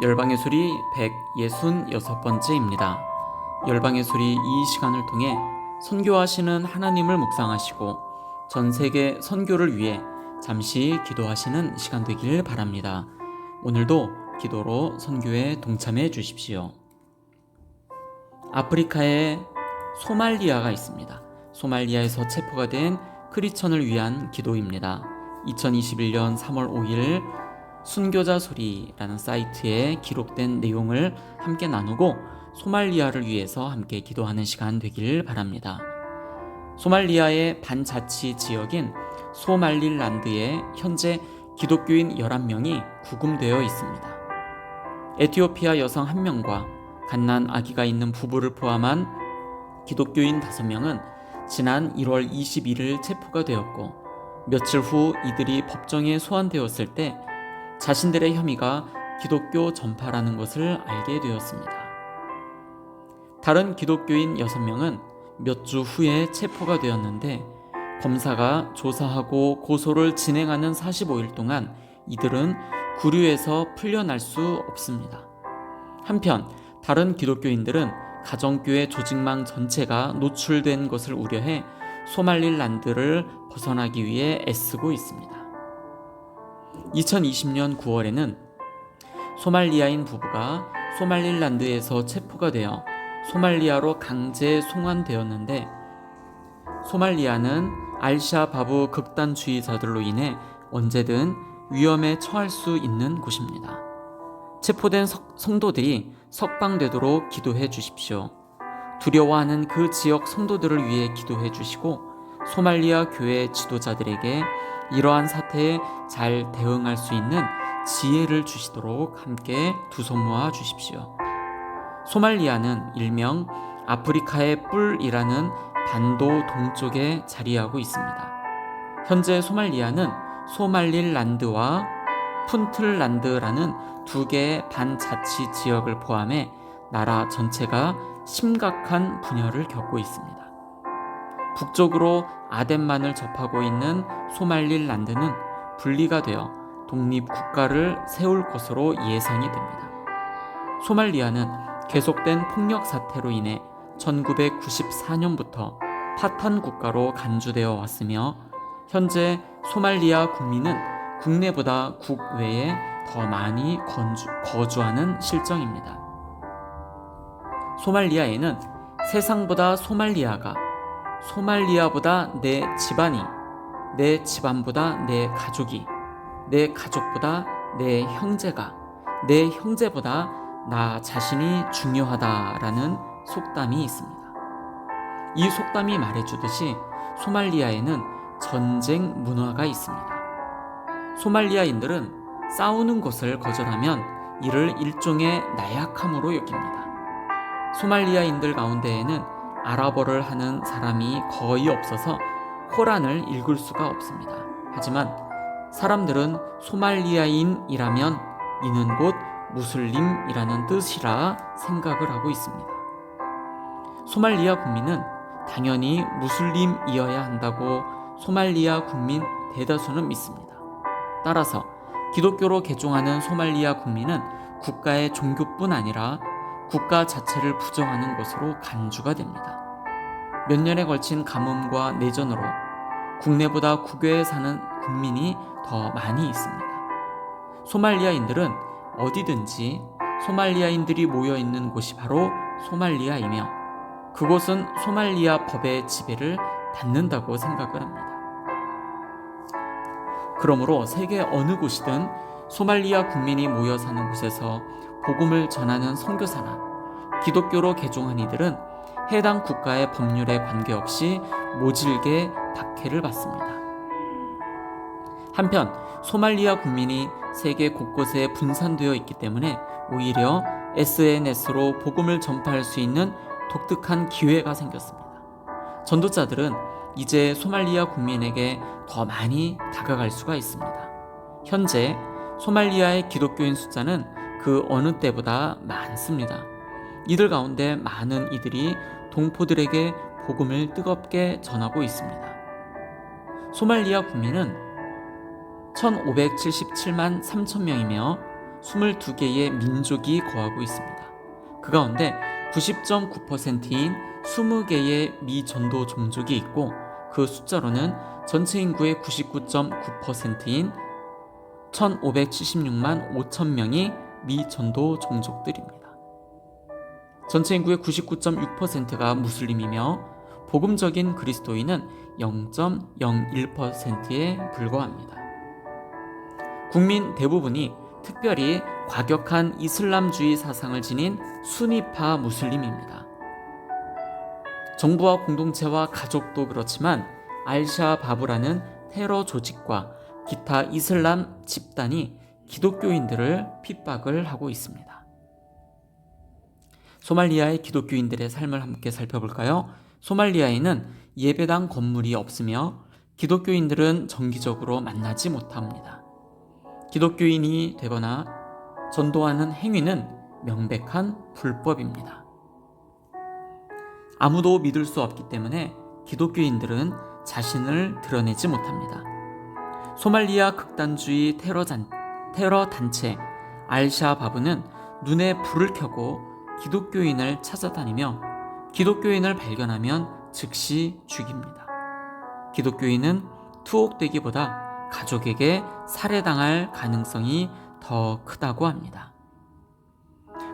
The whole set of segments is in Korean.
열방의 소리 166번째입니다. 열방의 소리 이 시간을 통해 선교하시는 하나님을 묵상하시고 전 세계 선교를 위해 잠시 기도하시는 시간 되길 바랍니다. 오늘도 기도로 선교에 동참해 주십시오. 아프리카에 소말리아가 있습니다. 소말리아에서 체포가 된 크리스천을 위한 기도입니다. 2021년 3월 5일 순교자 소리라는 사이트에 기록된 내용을 함께 나누고 소말리아를 위해서 함께 기도하는 시간 되길 바랍니다. 소말리아의 반자치 지역인 소말릴란드에 현재 기독교인 11명이 구금되어 있습니다. 에티오피아 여성 1명과 갓난 아기가 있는 부부를 포함한 기독교인 5명은 지난 1월 21일 체포가 되었고, 며칠 후 이들이 법정에 소환되었을 때 자신들의 혐의가 기독교 전파라는 것을 알게 되었습니다. 다른 기독교인 6명은 몇 주 후에 체포가 되었는데, 검사가 조사하고 고소를 진행하는 45일 동안 이들은 구류에서 풀려날 수 없습니다. 한편 다른 기독교인들은 가정교회 조직망 전체가 노출된 것을 우려해 소말릴란드를 벗어나기 위해 애쓰고 있습니다. 2020년 9월에는 소말리아인 부부가 소말릴란드에서 체포가 되어 소말리아로 강제 송환되었는데, 소말리아는 알샤바브 극단주의자들로 인해 언제든 위험에 처할 수 있는 곳입니다. 체포된 성도들이 석방되도록 기도해 주십시오. 두려워하는 그 지역 성도들을 위해 기도해 주시고, 소말리아 교회 지도자들에게 이러한 사태에 잘 대응할 수 있는 지혜를 주시도록 함께 두 손 모아 주십시오. 소말리아는 일명 아프리카의 뿔이라는 반도 동쪽에 자리하고 있습니다. 현재 소말리아는 소말릴란드와 푼틀란드라는 두 개의 반자치 지역을 포함해 나라 전체가 심각한 분열을 겪고 있습니다. 북쪽으로 아덴만을 접하고 있는 소말릴란드는 분리가 되어 독립국가를 세울 것으로 예상이 됩니다. 소말리아는 계속된 폭력 사태로 인해 1994년부터 파탄 국가로 간주되어 왔으며, 현재 소말리아 국민은 국내보다 국외에 더 많이 거주하는 실정입니다. 소말리아에는 세상보다 소말리아보다 내 집안이, 내 집안보다 내 가족이, 내 가족보다 내 형제가, 내 형제보다 나 자신이 중요하다라는 속담이 있습니다. 이 속담이 말해주듯이 소말리아에는 전쟁 문화가 있습니다. 소말리아인들은 싸우는 것을 거절하면 이를 일종의 나약함으로 여깁니다. 소말리아인들 가운데에는 아랍어를 하는 사람이 거의 없어서 코란을 읽을 수가 없습니다. 하지만 사람들은 소말리아인이라면 이는 곧 무슬림이라는 뜻이라 생각을 하고 있습니다. 소말리아 국민은 당연히 무슬림이어야 한다고 소말리아 국민 대다수는 믿습니다. 따라서 기독교로 개종하는 소말리아 국민은 국가의 종교뿐 아니라 국가 자체를 부정하는 것으로 간주가 됩니다. 몇 년에 걸친 가뭄과 내전으로 국내보다 국외에 사는 국민이 더 많이 있습니다. 소말리아인들은 어디든지 소말리아인들이 모여있는 곳이 바로 소말리아이며, 그곳은 소말리아 법의 지배를 받는다고 생각을 합니다. 그러므로 세계 어느 곳이든 소말리아 국민이 모여 사는 곳에서 복음을 전하는 선교사나 기독교로 개종한 이들은 해당 국가의 법률에 관계없이 모질게 박해를 받습니다. 한편 소말리아 국민이 세계 곳곳에 분산되어 있기 때문에 오히려 SNS로 복음을 전파할 수 있는 독특한 기회가 생겼습니다. 전도자들은 이제 소말리아 국민에게 더 많이 다가갈 수가 있습니다. 현재 소말리아의 기독교인 숫자는 그 어느 때보다 많습니다. 이들 가운데 많은 이들이 동포들에게 복음을 뜨겁게 전하고 있습니다. 소말리아 국민은 1577만 3천 명이며 22개의 민족이 거하고 있습니다. 그 가운데 90.9%인 20개의 미전도 종족이 있고 그 숫자로는 전체 인구의 99.9%인 1576만 5천 명이 미전도 종족들입니다. 전체 인구의 99.6%가 무슬림이며 복음적인 그리스도인은 0.01%에 불과합니다. 국민 대부분이 특별히 과격한 이슬람주의 사상을 지닌 수니파 무슬림입니다. 정부와 공동체와 가족도 그렇지만 알샤바브라는 테러 조직과 기타 이슬람 집단이 기독교인들을 핍박을 하고 있습니다. 소말리아의 기독교인들의 삶을 함께 살펴볼까요? 소말리아에는 예배당 건물이 없으며 기독교인들은 정기적으로 만나지 못합니다. 기독교인이 되거나 전도하는 행위는 명백한 불법입니다. 아무도 믿을 수 없기 때문에 기독교인들은 자신을 드러내지 못합니다. 소말리아 극단주의 테러 단체 알샤바브는 눈에 불을 켜고 기독교인을 찾아다니며 기독교인을 발견하면 즉시 죽입니다. 기독교인은 투옥되기보다 가족에게 살해당할 가능성이 더 크다고 합니다.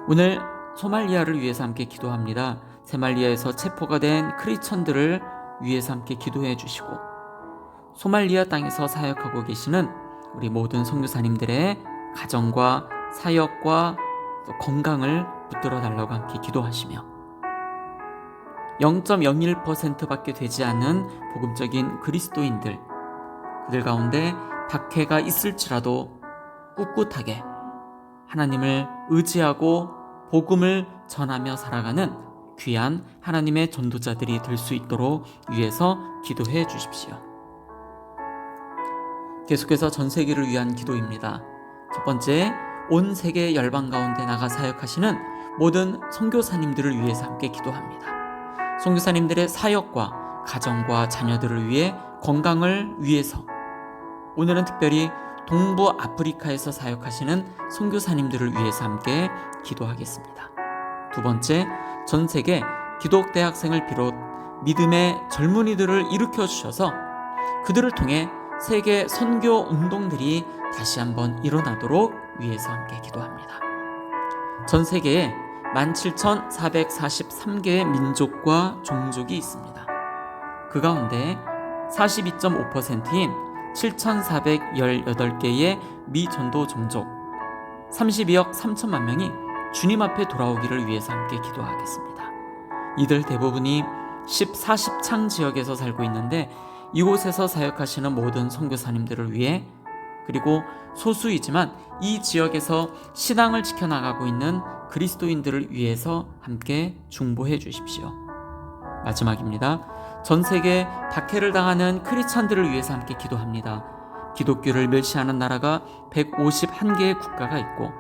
오늘 소말리아를 위해서 함께 기도합니다. 소말리아에서 체포가 된 크리스천들을 위해서 함께 기도해 주시고 소말리아 땅에서 사역하고 계시는 우리 모든 선교사님들의 가정과 사역과 또 건강을 붙들어 달라고 함께 기도하시며 0.01%밖에 되지 않은 복음적인 그리스도인들, 그들 가운데 박해가 있을지라도 꿋꿋하게 하나님을 의지하고 복음을 전하며 살아가는 귀한 하나님의 전도자들이 될 수 있도록 위해서 기도해 주십시오. 계속해서 전 세계를 위한 기도입니다. 첫 번째, 온 세계 열방 가운데 나가 사역하시는 모든 선교사님들을 위해서 함께 기도합니다. 선교사님들의 사역과 가정과 자녀들을 위해 건강을 위해서 오늘은 특별히 동부 아프리카에서 사역하시는 선교사님들을 위해서 함께 기도하겠습니다. 두 번째, 전 세계 기독 대학생을 비롯 믿음의 젊은이들을 일으켜 주셔서 그들을 통해 세계 선교 운동들이 다시 한번 일어나도록 위해서 함께 기도합니다. 전 세계에 17,443개의 민족과 종족이 있습니다. 그 가운데 42.5%인 7,418개의 미전도 종족 32억 3천만 명이 주님 앞에 돌아오기를 위해서 함께 기도하겠습니다. 이들 대부분이 40창 지역에서 살고 있는데 이곳에서 사역하시는 모든 선교사님들을 위해 그리고 소수이지만 이 지역에서 신앙을 지켜나가고 있는 그리스도인들을 위해서 함께 중보해 주십시오. 마지막입니다. 전 세계 박해를 당하는 크리스찬들을 위해서 함께 기도합니다. 기독교를 멸시하는 나라가 151개의 국가가 있고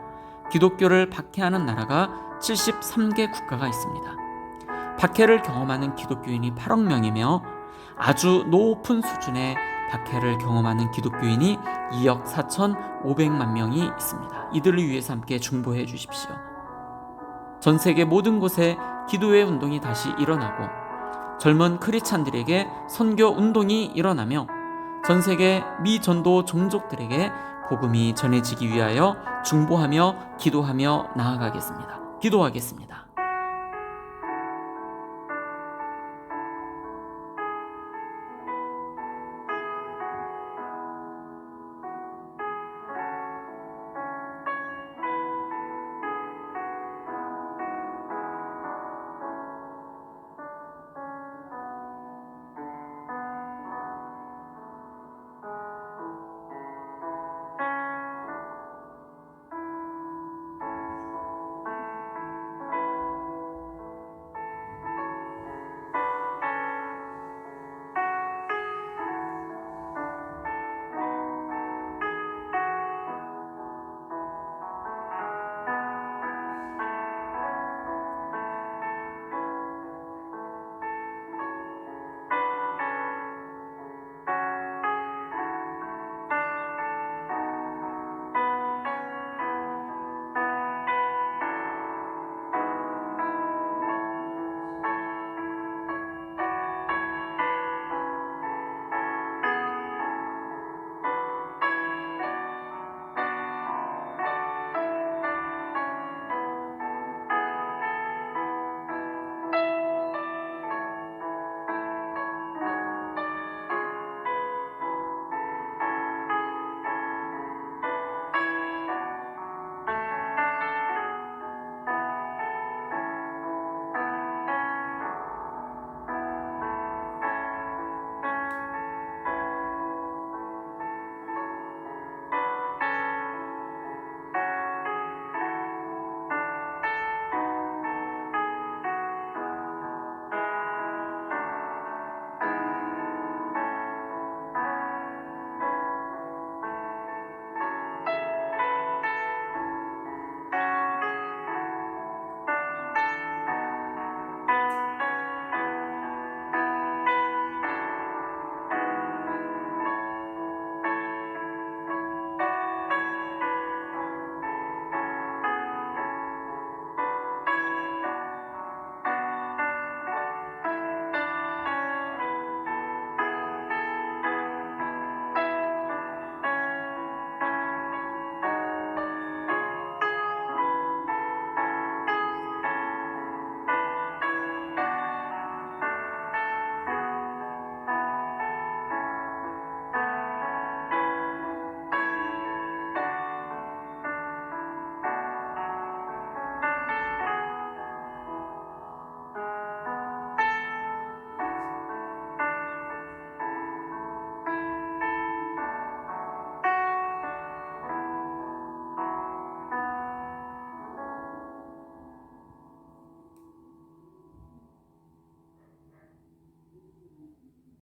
기독교를 박해하는 나라가 73개 국가가 있습니다. 박해를 경험하는 기독교인이 8억 명이며 아주 높은 수준의 박해를 경험하는 기독교인이 2억 4,500만 명이 있습니다. 이들을 위해서 함께 중보해 주십시오. 전 세계 모든 곳에 기도의 운동이 다시 일어나고 젊은 크리스찬들에게 선교 운동이 일어나며 전 세계 미전도 종족들에게 복음이 전해지기 위하여 중보하며 기도하며 나아가겠습니다. 기도하겠습니다.